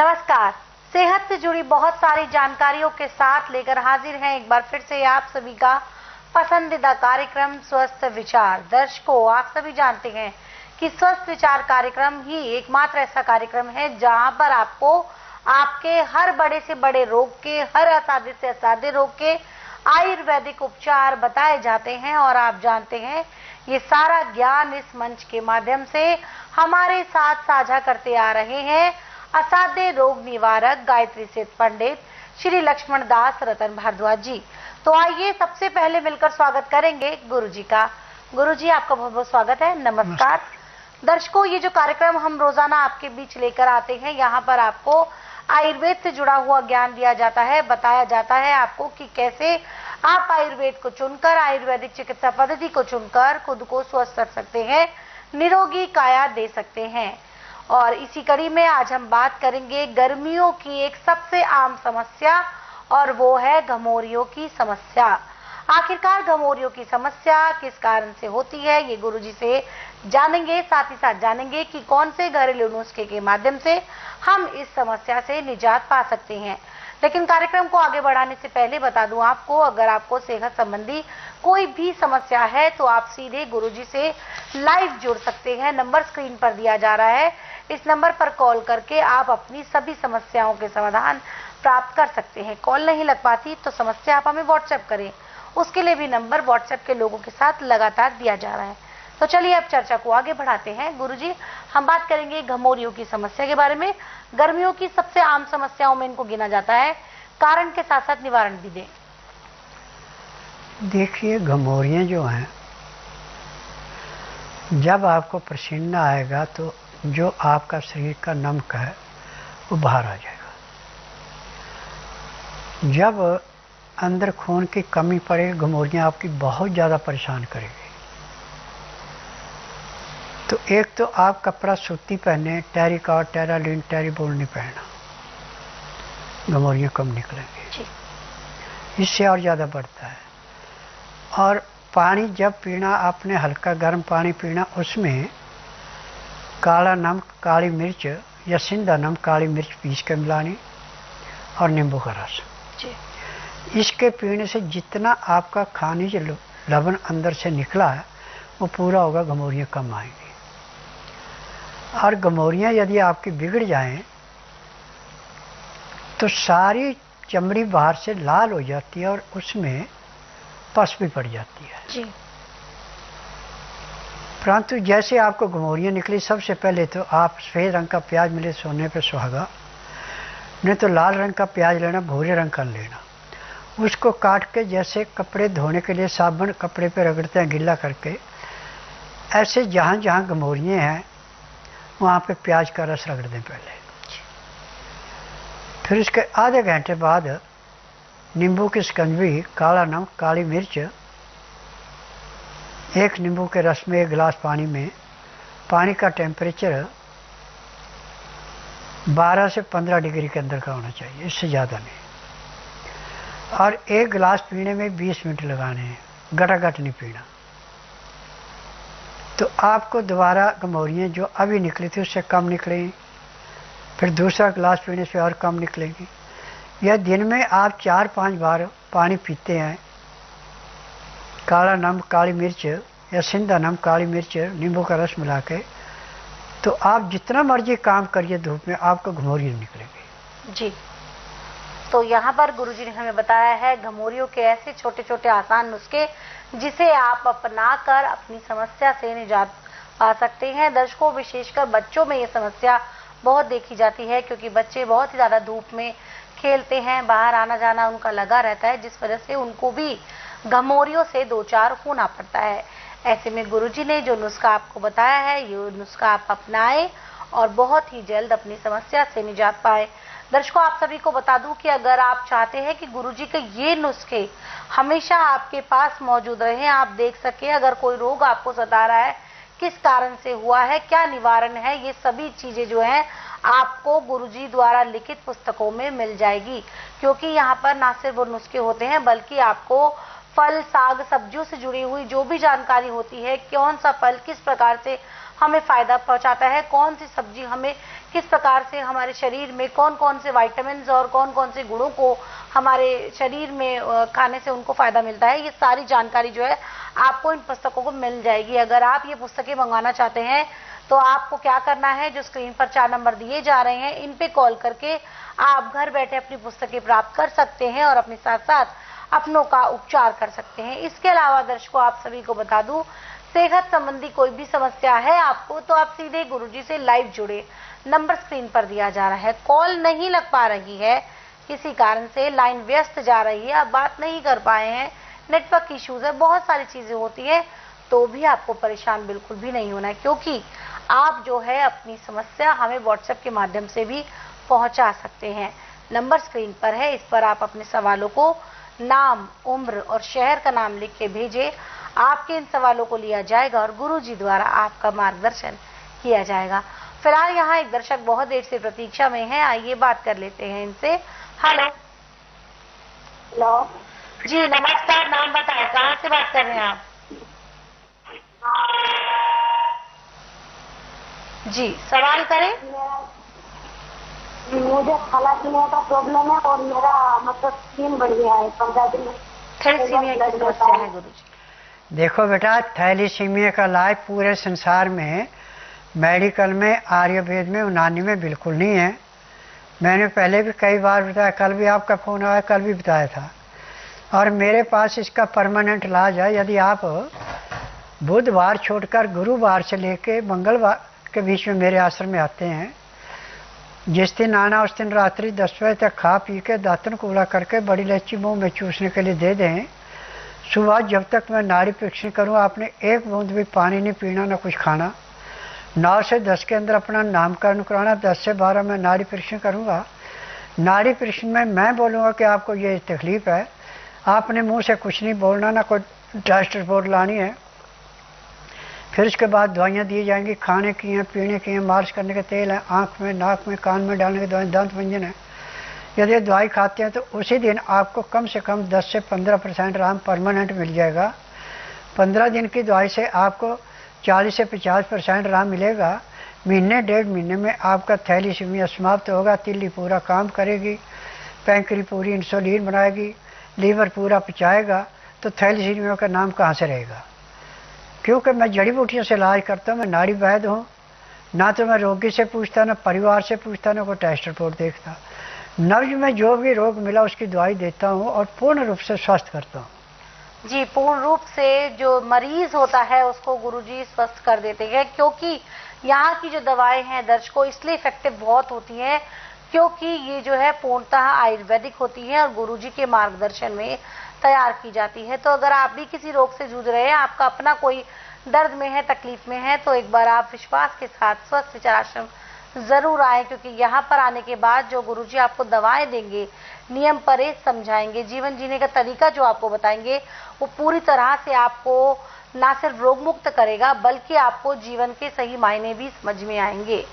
नमस्कार। सेहत से जुड़ी बहुत सारी जानकारियों के साथ लेकर हाजिर हैं एक बार फिर से आप सभी का पसंदीदा कार्यक्रम स्वस्थ विचार। दर्शकों, आप सभी जानते हैं कि स्वस्थ विचार कार्यक्रम ही एकमात्र ऐसा कार्यक्रम है जहां पर आपको आपके हर बड़े से बड़े रोग के, हर असाध्य से असाध्य रोग के आयुर्वेदिक उपचार बताए जाते हैं। और आप जानते हैं ये सारा ज्ञान इस मंच के माध्यम से हमारे साथ साझा करते आ रहे हैं असाध्य रोग निवारक गायत्री सिद्ध पंडित श्री लक्ष्मण दास रतन भारद्वाज जी। तो आइए सबसे पहले मिलकर स्वागत करेंगे गुरु जी का। गुरु जी, आपका बहुत बहुत स्वागत है। नमस्कार। दर्शकों, ये जो कार्यक्रम हम रोजाना आपके बीच लेकर आते हैं, यहाँ पर आपको आयुर्वेद से जुड़ा हुआ ज्ञान दिया जाता है, बताया जाता है आपको कि कैसे आप आयुर्वेद को चुनकर, आयुर्वेदिक चिकित्सा पद्धति को चुनकर खुद को स्वस्थ कर सकते हैं, निरोगी काया दे सकते हैं। और इसी कड़ी में आज हम बात करेंगे गर्मियों की एक सबसे आम समस्या, और वो है घमौरियों की समस्या। आखिरकार घमौरियों की समस्या किस कारण से होती है, ये गुरुजी से जानेंगे। साथ ही साथ जानेंगे कि कौन से घरेलू नुस्खे के माध्यम से हम इस समस्या से निजात पा सकते हैं। लेकिन कार्यक्रम को आगे बढ़ाने से पहले बता दूं आपको, अगर आपको सेहत संबंधी कोई भी समस्या है तो आप सीधे गुरुजी से लाइव जुड़ सकते हैं। नंबर स्क्रीन पर दिया जा रहा है, इस नंबर पर कॉल करके आप अपनी सभी समस्याओं के समाधान प्राप्त कर सकते हैं। कॉल नहीं लग पाती तो समस्या आप हमें व्हाट्सएप करें, उसके लिए भी नंबर व्हाट्सएप के लोगों के साथ लगातार दिया जा रहा है। तो चलिए अब चर्चा को आगे बढ़ाते हैं। गुरुजी, हम बात करेंगे घमौरियों की समस्या के बारे में। गर्मियों की सबसे आम समस्याओं में इनको गिना जाता है, कारण के साथ साथ निवारण भी दें। देखिए, घमौरियाँ जो हैं, जब आपको पसीना आएगा तो जो आपका शरीर का नमक है वो बाहर आ जाएगा। जब अंदर खून की कमी पड़े, घमौरियाँ आपकी बहुत ज़्यादा परेशान करेगी। तो एक तो आप कपड़ा सूती पहने, टेरिकॉट, टेरालिन, टेरिबोल नहीं पहना, घमौरियाँ कम निकलेंगी। इससे और ज़्यादा बढ़ता है। और पानी जब पीना, आपने हल्का गर्म पानी पीना, उसमें काला नमक, काली मिर्च या सिंधा नमक, काली मिर्च पीस के मिलानी और नींबू का रस। इसके पीने से जितना आपका खनिज लवण अंदर से निकला है वो पूरा होगा, घमौरियाँ कम आएंगी। और घमौरियाँ यदि आपकी बिगड़ जाएं तो सारी चमड़ी बाहर से लाल हो जाती है और उसमें पस भी पड़ जाती है जी। परंतु जैसे आपको घमौरियाँ निकली, सबसे पहले तो आप सफ़ेद रंग का प्याज मिले सोने पे सुहागा, नहीं तो लाल रंग का प्याज लेना, भूरे रंग का लेना। उसको काट के जैसे कपड़े धोने के लिए साबुन कपड़े पे रगड़ते हैं गिला करके, ऐसे जहाँ जहाँ घमौरियाँ हैं वहाँ पे प्याज का रस रगड़ दें पहले। फिर इसके आधे घंटे बाद नींबू की शिकंजी, काला नमक, काली मिर्च, एक नींबू के रस में 1 गिलास पानी में, पानी का टेम्परेचर 12 से 15 डिग्री के अंदर का होना चाहिए, इससे ज़्यादा नहीं। और 1 गिलास पीने में 20 मिनट लगाने हैं, गटागट नहीं पीना। तो आपको दोबारा घमौरियाँ जो अभी निकली थी उससे कम निकलेंगी, फिर दूसरा गिलास पीने से और कम निकलेंगी। यह दिन में आप 4-5 बार पानी पीते हैं, काला नमक, काली मिर्च या सिंधा नमक, काली मिर्च, नींबू का रस मिला के, तो आप जितना मर्जी काम करिए धूप में, आपको घमौरियाँ निकलेंगी जी। तो यहाँ पर गुरुजी ने हमें बताया है घमौरियों के ऐसे छोटे छोटे आसान नुस्खे जिसे आप अपनाकर अपनी समस्या से निजात पा सकते हैं। दर्शकों, विशेषकर बच्चों में ये समस्या बहुत देखी जाती है, क्योंकि बच्चे बहुत ही ज़्यादा धूप में खेलते हैं, बाहर आना जाना उनका लगा रहता है, जिस वजह से उनको भी घमौरियों से दो चार होना पड़ता है। ऐसे में गुरुजी ने जो नुस्खा आपको बताया है, ये नुस्खा आप अपनाएं और बहुत ही जल्द अपनी समस्या से निजात पाए। दर्शकों, आप सभी को बता दूं कि अगर आप चाहते हैं कि गुरुजी के ये नुस्खे हमेशा आपके पास मौजूद रहें, आप देख सके अगर कोई रोग आपको सता रहा है, किस कारण से हुआ है, क्या निवारण है, ये सभी चीजें जो हैं आपको गुरुजी द्वारा लिखित पुस्तकों में मिल जाएगी। क्योंकि यहाँ पर ना सिर्फ वो नुस्खे होते हैं, बल्कि आपको फल, साग, सब्जियों से जुड़ी हुई जो भी जानकारी होती है, कौन सा फल किस प्रकार से हमें फायदा पहुंचाता है, कौन सी सब्जी हमें किस प्रकार से हमारे शरीर में कौन कौन से विटामिन और कौन कौन से गुणों को हमारे शरीर में खाने से उनको फायदा मिलता है, ये सारी जानकारी जो है आपको इन पुस्तकों को मिल जाएगी। अगर आप ये पुस्तकें मंगवाना चाहते हैं तो आपको क्या करना है, जो स्क्रीन पर 4 नंबर दिए जा रहे हैं इन पे कॉल करके आप घर बैठे अपनी पुस्तकें प्राप्त कर सकते हैं और अपने साथ साथ अपनों का उपचार कर सकते हैं। इसके अलावा दर्शकों, आप सभी को बता दूं, सेहत संबंधी कोई भी समस्या है आपको तो आप सीधे गुरुजी से लाइव जुड़े। नंबर स्क्रीन पर दिया जा रहा है, कॉल नहीं लग पा रही है, किसी कारण से लाइन व्यस्त जा रही है, आप बात नहीं कर पाए हैं, नेटवर्क इश्यूज है, बहुत सारी चीजें होती है, तो भी आपको परेशान बिल्कुल भी नहीं होना है, क्योंकि आप जो है अपनी समस्या हमें व्हाट्सएप के माध्यम से भी पहुंचा सकते हैं। नंबर स्क्रीन पर है, इस पर आप अपने सवालों को नाम, उम्र और शहर का नाम लिख के भेजें। आपके इन सवालों को लिया जाएगा और गुरुजी द्वारा आपका मार्गदर्शन किया जाएगा। फिलहाल यहाँ एक दर्शक बहुत देर से प्रतीक्षा में है, आइए बात कर लेते हैं इनसे। हेलो। हेलो जी नमस्कार, नाम बताएं, कहाँ से बात कर रहे हैं आप? जी सवाल करें। मुझे थैलेसीमिया का प्रॉब्लम है और मेरा मतलब स्किन बढ़ गया है 15 दिन। थैलेसीमिया की समस्या है गुरुजी। देखो बेटा, थैलीसीमिया का इलाज पूरे संसार में मेडिकल में, आयुर्वेद में, यूनानी में बिल्कुल नहीं है। मैंने पहले भी कई बार बताया, कल भी आपका फ़ोन आया, कल भी बताया था। और मेरे पास इसका परमानेंट इलाज है। यदि आप बुधवार छोड़कर गुरुवार से लेके मंगलवार के बीच में मेरे आश्रम में आते हैं, जिस दिन आना उस दिन रात्रि 10 बजे तक खा पी के दातन कूड़ा करके बड़ी इलायची मुँह में चूसने के लिए दे दें। सुबह जब तक मैं नाड़ी परीक्षण करूँ, आपने एक बूंद भी पानी नहीं पीना, ना कुछ खाना। 9 से 10 के अंदर अपना नामकरण कराना, 10 से 12 में नाड़ी परीक्षण करूँगा। नाड़ी परीक्षण में मैं बोलूँगा कि आपको ये तकलीफ है, आपने मुंह से कुछ नहीं बोलना, ना कोई टेस्ट रिपोर्ट लानी है। फिर उसके बाद दवाइयाँ दी जाएंगी, खाने की हैं, पीने की हैं, मालिश करने के तेल है, आँख में, नाक में, कान में डालने की दवाई, दांत मंजन है। यदि दवाई खाते हैं तो उसी दिन आपको कम से कम 10 से 15% आराम परमानेंट मिल जाएगा। 15 दिन की दवाई से आपको 40 से 50% आराम मिलेगा। महीने 1.5 महीने में आपका थैलीसीमिया समाप्त होगा, तिल्ली पूरा काम करेगी, पैंक्री पूरी इंसुलिन बनाएगी, लीवर पूरा पचाएगा, तो थैलीसीमिया का नाम कहाँ से रहेगा? क्योंकि मैं जड़ी बूटियों से इलाज करता हूँ, मैं नाड़ी वैद्य हूँ। ना तो मैं रोगी से पूछता, ना परिवार से पूछता, ना कोई टेस्ट रिपोर्ट देखता। नब्ज में जो भी रोग मिला उसकी दवाई देता हूँ और पूर्ण रूप से स्वस्थ करता हूँ। जी, पूर्ण रूप से जो मरीज होता है उसको गुरुजी स्वस्थ कर देते हैं, क्योंकि यहाँ की जो दवाएं हैं दर्शकों इसलिए इफेक्टिव बहुत होती हैं क्योंकि ये जो है पूर्णतः आयुर्वेदिक होती है और गुरुजी के मार्गदर्शन में तैयार की जाती है। तो अगर आप भी किसी रोग से जूझ रहे हैं, आपका अपना कोई दर्द में है, तकलीफ में है, तो एक बार आप विश्वास के साथ स्वस्थ विचार आश्रम जरूर आए, क्योंकि यहाँ पर आने के बाद जो गुरुजी आपको दवाएं देंगे, नियम परहेज समझाएंगे, जीवन जीने का तरीका जो आपको बताएंगे, वो पूरी तरह से आपको ना सिर्फ रोग मुक्त करेगा बल्कि आपको जीवन के सही मायने भी समझ में आएंगे।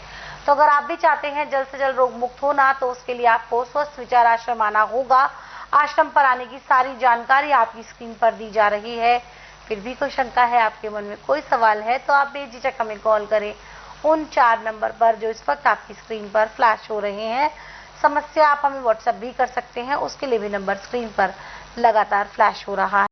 तो अगर आप भी चाहते हैं जल्द से जल्द रोग मुक्त होना, तो उसके लिए आपको स्वस्थ विचार आश्रम आना होगा। आश्रम पर आने की सारी जानकारी आपकी स्क्रीन पर दी जा रही है। फिर भी कोई शंका है, आपके मन में कोई सवाल है, तो आप बेझिझक हमें कॉल करें उन 4 नंबर पर जो इस वक्त आपकी स्क्रीन पर फ्लैश हो रहे हैं। समस्या आप हमें व्हाट्सएप भी कर सकते हैं, उसके लिए भी नंबर स्क्रीन पर लगातार फ्लैश हो रहा है।